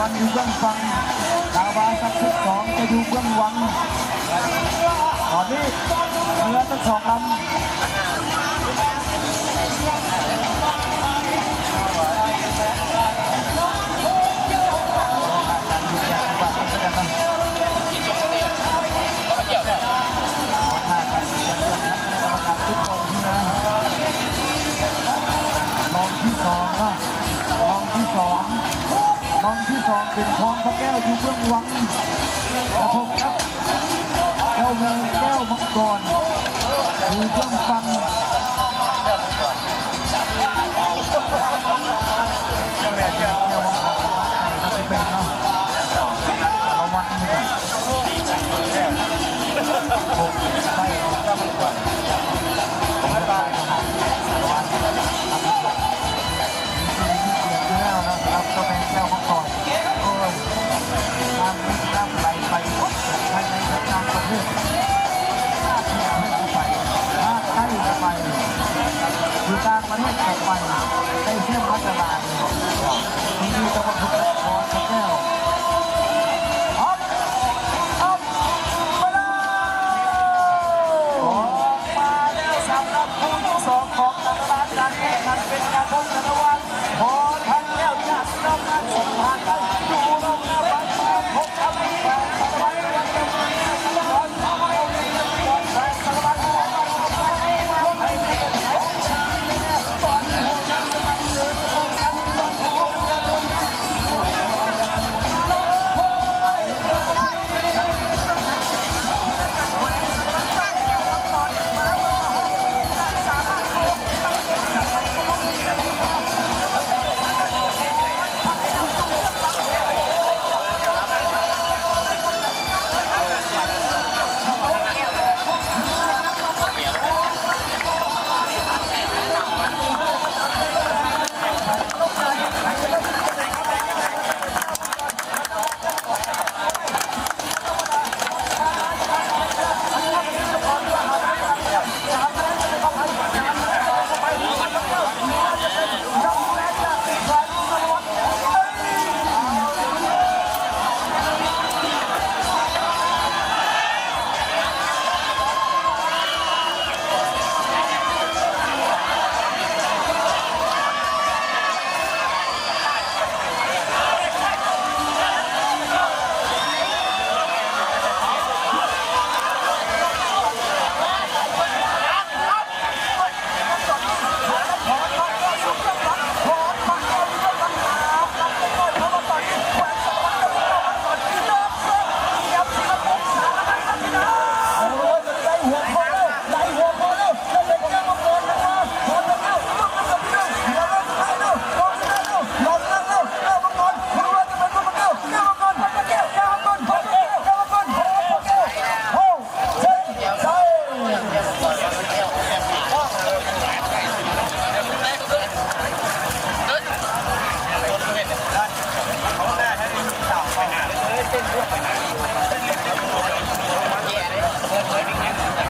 วันอยู่เบื้องฟังดาวาสักชุดสองจะอยู่เบื้องวังตอนนี้เรือทั้งสองลำลองที่สองเป็นทองพระแก้วอยู่เบื้องวังกระทบครับแก้วเงินแก้วมังกรอยู่เบื้องฟังอยู่กลางประเทศออกไปได้เชื่อมมัตตาลาที่นี่จังหวัดสุโขทัย